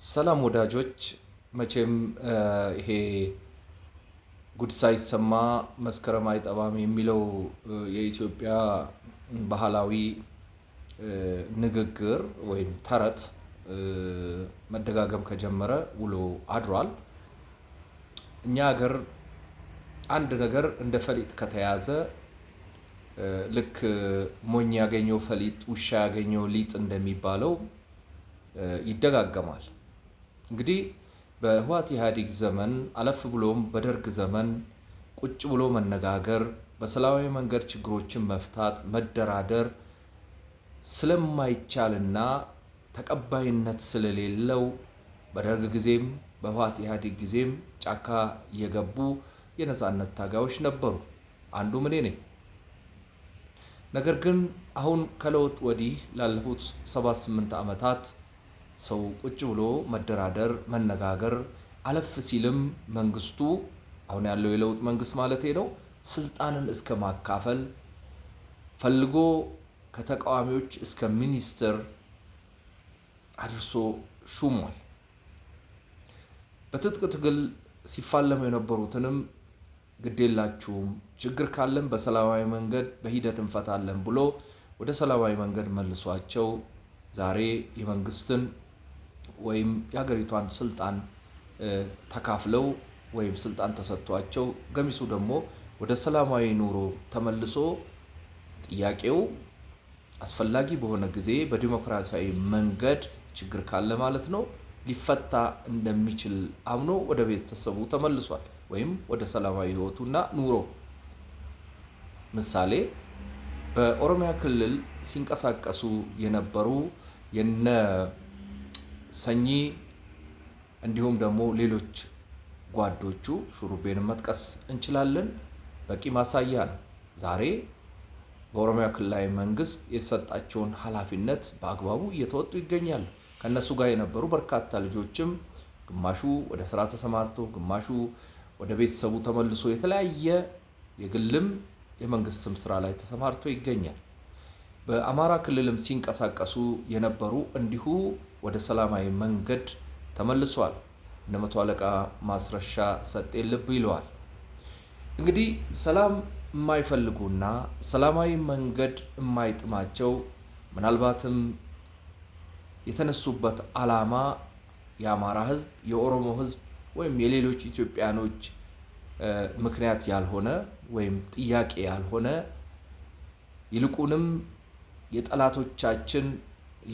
ሰላም ወዳጆች፣ መቼም ይሄ ጉድ ሳይሰማ መስከረም አይጠባም የሚለው የኢትዮጵያ ባህላዊ ንግግር ወይም ተረት መደጋገም ከጀመረ ውሎ አድሯል። እኛ ሀገር አንድ ነገር እንደ ፈሊጥ ከተያዘ ልክ ሞኝ ያገኘው ፈሊጥ ውሻ ያገኘው ሊጥ እንደሚባለው ይደጋገማል። እንግዲህ በህወሓት ኢህአዴግ ዘመን አለፍ ብሎም በደርግ ዘመን ቁጭ ብሎ መነጋገር፣ በሰላማዊ መንገድ ችግሮችን መፍታት፣ መደራደር ስለማይቻልና ተቀባይነት ስለሌለው በደርግ ጊዜም በህወሓት ኢህአዴግ ጊዜም ጫካ የገቡ የነጻነት ታጋዮች ነበሩ። አንዱ እኔ ነኝ። ነገር ግን አሁን ከለውጥ ወዲህ ላለፉት 78 ዓመታት ሰው ቁጭ ብሎ መደራደር፣ መነጋገር አለፍ ሲልም መንግስቱ አሁን ያለው የለውጥ መንግስት ማለቴ ነው ስልጣንን እስከ ማካፈል ፈልጎ ከተቃዋሚዎች እስከ ሚኒስትር አድርሶ ሹሟል። በትጥቅ ትግል ሲፋለሙ የነበሩትንም ግዴላችሁም ችግር ካለን በሰላማዊ መንገድ በሂደት እንፈታለን ብሎ ወደ ሰላማዊ መንገድ መልሷቸው ዛሬ የመንግስትን ወይም የሀገሪቷን ስልጣን ተካፍለው ወይም ስልጣን ተሰጥቷቸው ገሚሱ ደግሞ ወደ ሰላማዊ ኑሮ ተመልሶ ጥያቄው አስፈላጊ በሆነ ጊዜ በዲሞክራሲያዊ መንገድ ችግር ካለ ማለት ነው ሊፈታ እንደሚችል አምኖ ወደ ቤተሰቡ ተመልሷል ወይም ወደ ሰላማዊ ህይወቱና ኑሮ። ምሳሌ በኦሮሚያ ክልል ሲንቀሳቀሱ የነበሩ የነ ሰኚ እንዲሁም ደግሞ ሌሎች ጓዶቹ ሹሩቤን መጥቀስ እንችላለን። በቂ ማሳያ ነው። ዛሬ በኦሮሚያ ክልላዊ መንግስት የተሰጣቸውን ኃላፊነት በአግባቡ እየተወጡ ይገኛሉ። ከነሱ ጋር የነበሩ በርካታ ልጆችም ግማሹ ወደ ስራ ተሰማርቶ፣ ግማሹ ወደ ቤተሰቡ ተመልሶ የተለያየ የግልም የመንግስትም ስራ ላይ ተሰማርቶ ይገኛል። በአማራ ክልልም ሲንቀሳቀሱ የነበሩ እንዲሁ ወደ ሰላማዊ መንገድ ተመልሷል። እነ መቶ አለቃ ማስረሻ ሰጤ ልብ ይለዋል። እንግዲህ ሰላም የማይፈልጉና ሰላማዊ መንገድ የማይጥማቸው ምናልባትም የተነሱበት ዓላማ የአማራ ህዝብ፣ የኦሮሞ ህዝብ ወይም የሌሎች ኢትዮጵያኖች ምክንያት ያልሆነ ወይም ጥያቄ ያልሆነ ይልቁንም የጠላቶቻችን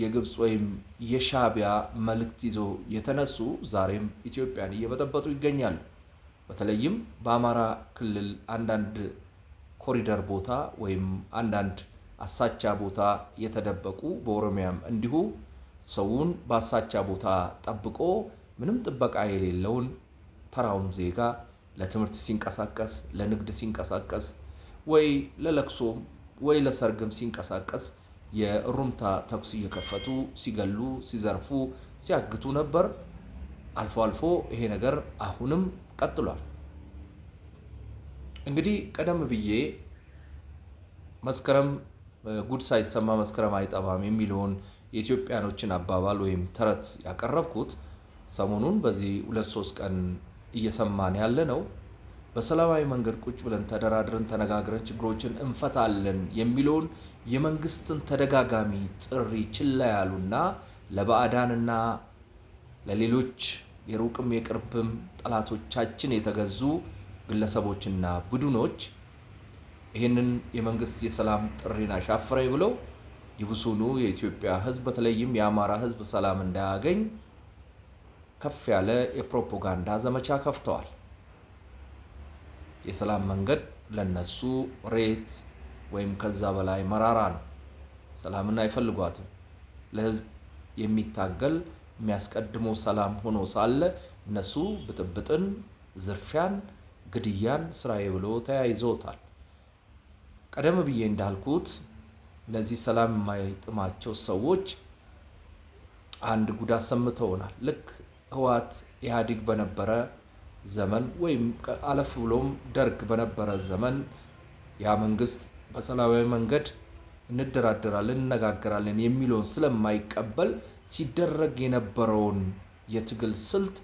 የግብፅ ወይም የሻዕቢያ መልእክት ይዞ የተነሱ ዛሬም ኢትዮጵያን እየበጠበጡ ይገኛሉ። በተለይም በአማራ ክልል አንዳንድ ኮሪደር ቦታ ወይም አንዳንድ አሳቻ ቦታ የተደበቁ፣ በኦሮሚያም እንዲሁ ሰውን በአሳቻ ቦታ ጠብቆ ምንም ጥበቃ የሌለውን ተራውን ዜጋ ለትምህርት ሲንቀሳቀስ፣ ለንግድ ሲንቀሳቀስ፣ ወይ ለለቅሶም ወይ ለሰርግም ሲንቀሳቀስ የሩምታ ተኩስ እየከፈቱ ሲገሉ፣ ሲዘርፉ፣ ሲያግቱ ነበር። አልፎ አልፎ ይሄ ነገር አሁንም ቀጥሏል። እንግዲህ ቀደም ብዬ መስከረም ጉድ ሳይሰማ መስከረም አይጠባም የሚለውን የኢትዮጵያኖችን አባባል ወይም ተረት ያቀረብኩት ሰሞኑን በዚህ 2-3 ቀን እየሰማን ያለ ነው በሰላማዊ መንገድ ቁጭ ብለን ተደራድረን ተነጋግረን ችግሮችን እንፈታለን የሚለውን የመንግስትን ተደጋጋሚ ጥሪ ችላ ያሉና ለባዕዳንና ለሌሎች የሩቅም የቅርብም ጠላቶቻችን የተገዙ ግለሰቦችና ቡድኖች ይህንን የመንግስት የሰላም ጥሪን አሻፍረኝ ብለው ይብሱኑ የኢትዮጵያ ህዝብ በተለይም የአማራ ህዝብ ሰላም እንዳያገኝ ከፍ ያለ የፕሮፓጋንዳ ዘመቻ ከፍተዋል። የሰላም መንገድ ለነሱ ሬት ወይም ከዛ በላይ መራራ ነው። ሰላምን አይፈልጓትም። ለህዝብ የሚታገል የሚያስቀድመው ሰላም ሆኖ ሳለ እነሱ ብጥብጥን፣ ዝርፊያን፣ ግድያን ስራዬ ብሎ ተያይዘውታል። ቀደም ብዬ እንዳልኩት እነዚህ ሰላም የማይጥማቸው ሰዎች አንድ ጉዳት ሰምተውናል። ልክ ህወሓት ኢህአዴግ በነበረ ዘመን ወይም አለፍ ብሎም ደርግ በነበረ ዘመን ያ መንግስት በሰላማዊ መንገድ እንደራደራለን፣ እንነጋገራለን የሚለውን ስለማይቀበል ሲደረግ የነበረውን የትግል ስልት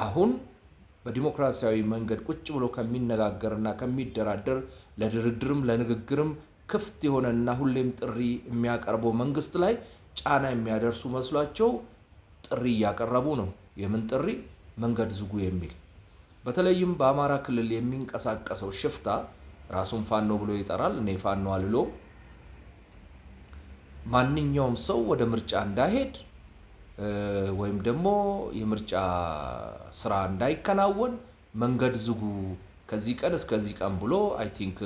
አሁን በዲሞክራሲያዊ መንገድ ቁጭ ብሎ ከሚነጋገርና ከሚደራደር ለድርድርም ለንግግርም ክፍት የሆነና ሁሌም ጥሪ የሚያቀርበው መንግስት ላይ ጫና የሚያደርሱ መስሏቸው ጥሪ እያቀረቡ ነው። የምን ጥሪ? መንገድ ዝጉ የሚል። በተለይም በአማራ ክልል የሚንቀሳቀሰው ሽፍታ ራሱን ፋኖ ብሎ ይጠራል። እኔ ፋኖ አልለውም። ማንኛውም ሰው ወደ ምርጫ እንዳይሄድ ወይም ደግሞ የምርጫ ስራ እንዳይከናወን መንገድ ዝጉ ከዚህ ቀን እስከዚህ ቀን ብሎ አይ ቲንክ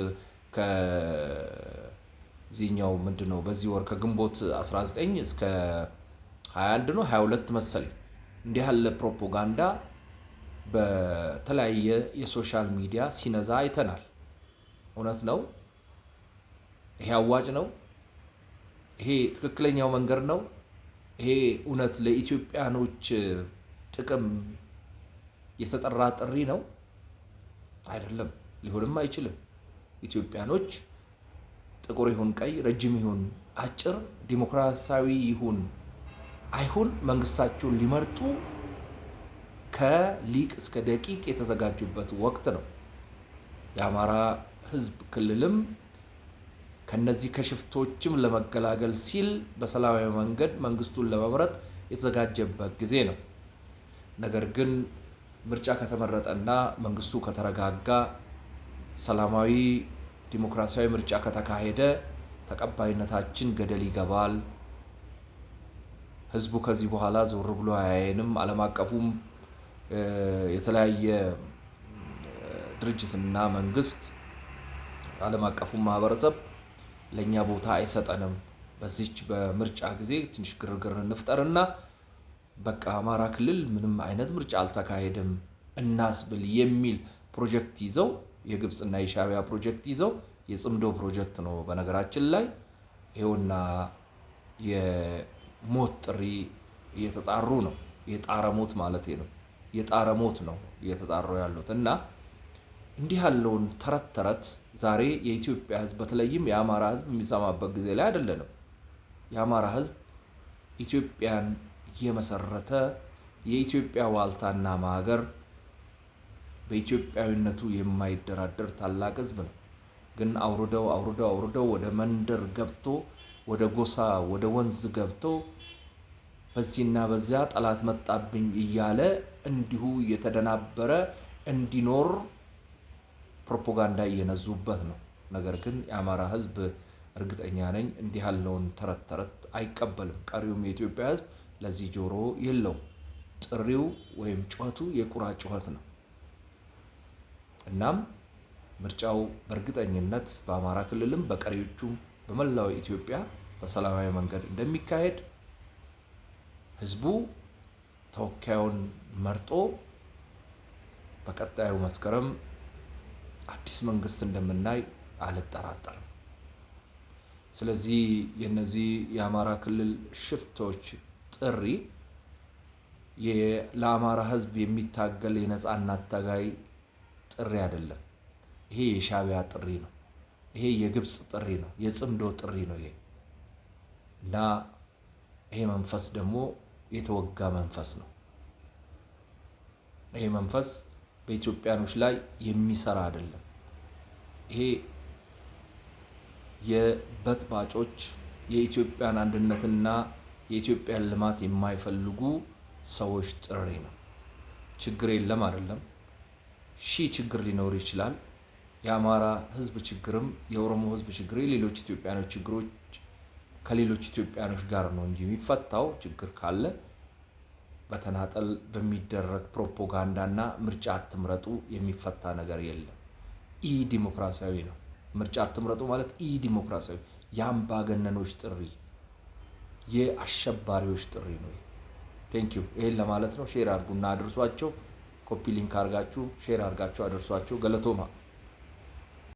ከዚህኛው ምንድነው በዚህ ወር ከግንቦት 19 እስከ 21 ነው 22 መሰለኝ እንዲህ ያለ ፕሮፓጋንዳ በተለያየ የሶሻል ሚዲያ ሲነዛ አይተናል። እውነት ነው? ይሄ አዋጭ ነው? ይሄ ትክክለኛው መንገድ ነው? ይሄ እውነት ለኢትዮጵያኖች ጥቅም የተጠራ ጥሪ ነው? አይደለም፣ ሊሆንም አይችልም። ኢትዮጵያኖች ጥቁር ይሁን ቀይ፣ ረጅም ይሁን አጭር፣ ዲሞክራሲያዊ ይሁን አይሁን መንግስታቸውን ሊመርጡ ከሊቅ እስከ ደቂቅ የተዘጋጁበት ወቅት ነው። የአማራ ህዝብ ክልልም ከነዚህ ከሽፍቶችም ለመገላገል ሲል በሰላማዊ መንገድ መንግስቱን ለመምረጥ የተዘጋጀበት ጊዜ ነው። ነገር ግን ምርጫ ከተመረጠና መንግስቱ ከተረጋጋ ሰላማዊ ዲሞክራሲያዊ ምርጫ ከተካሄደ ተቀባይነታችን ገደል ይገባል። ህዝቡ ከዚህ በኋላ ዞር ብሎ አያየንም። ዓለም አቀፉም የተለያየ ድርጅትና መንግስት ዓለም አቀፉም ማህበረሰብ ለኛ ቦታ አይሰጠንም። በዚች በምርጫ ጊዜ ትንሽ ግርግር እንፍጠርና በቃ አማራ ክልል ምንም አይነት ምርጫ አልተካሄደም እናስብል የሚል ፕሮጀክት ይዘው የግብጽና የሻዕቢያ ፕሮጀክት ይዘው የጽምዶ ፕሮጀክት ነው በነገራችን ላይ ይሄውና የሞት ጥሪ እየተጣሩ ነው። የጣረ ሞት ማለት ነው። የጣረ ሞት ነው እየተጣሩ ያሉት እና እንዲህ ያለውን ተረት ዛሬ የኢትዮጵያ ህዝብ በተለይም የአማራ ህዝብ የሚሰማበት ጊዜ ላይ አይደለንም። የአማራ ህዝብ ኢትዮጵያን የመሰረተ የኢትዮጵያ ዋልታና ማገር በኢትዮጵያዊነቱ የማይደራደር ታላቅ ህዝብ ነው። ግን አውርደው ወደ መንደር ገብቶ ወደ ጎሳ ወደ ወንዝ ገብቶ በዚህና በዚያ ጠላት መጣብኝ እያለ እንዲሁ እየተደናበረ እንዲኖር ፕሮፓጋንዳ እየነዙበት ነው። ነገር ግን የአማራ ህዝብ እርግጠኛ ነኝ እንዲህ ያለውን ተረት አይቀበልም። ቀሪውም የኢትዮጵያ ህዝብ ለዚህ ጆሮ የለው። ጥሪው ወይም ጩኸቱ የቁራ ጩኸት ነው። እናም ምርጫው በእርግጠኝነት በአማራ ክልልም በቀሪዎቹም በመላው ኢትዮጵያ በሰላማዊ መንገድ እንደሚካሄድ ህዝቡ ተወካዩን መርጦ በቀጣዩ መስከረም አዲስ መንግስት እንደምናይ አልጠራጠርም። ስለዚህ የነዚህ የአማራ ክልል ሽፍቶች ጥሪ ለአማራ ህዝብ የሚታገል የነጻነት ታጋይ ጥሪ አይደለም። ይሄ የሻዕቢያ ጥሪ ነው። ይሄ የግብጽ ጥሪ ነው። የጽምዶ ጥሪ ነው ይሄ እና ይሄ መንፈስ ደግሞ የተወጋ መንፈስ ነው። ይሄ መንፈስ በኢትዮጵያኖች ላይ የሚሰራ አይደለም። ይሄ የበጥባጮች የኢትዮጵያን አንድነትና የኢትዮጵያን ልማት የማይፈልጉ ሰዎች ጥሪ ነው። ችግር የለም አይደለም። ችግር ሊኖር ይችላል። የአማራ ህዝብ ችግርም የኦሮሞ ህዝብ ችግር የሌሎች ኢትዮጵያኖች ችግሮች ከሌሎች ኢትዮጵያኖች ጋር ነው እንጂ የሚፈታው ችግር ካለ በተናጠል በሚደረግ ፕሮፓጋንዳና ምርጫ አትምረጡ የሚፈታ ነገር የለም። ኢ ዲሞክራሲያዊ ነው። ምርጫ አትምረጡ ማለት ኢ ዲሞክራሲያዊ የአምባገነኖች ጥሪ፣ የአሸባሪዎች ጥሪ ነው። ቴንኪው። ይሄን ለማለት ነው። ሼር አድርጉና አድርሷቸው። ኮፒ ሊንክ አድርጋችሁ ሼር አድርጋችሁ አድርሷቸው። ገለቶማ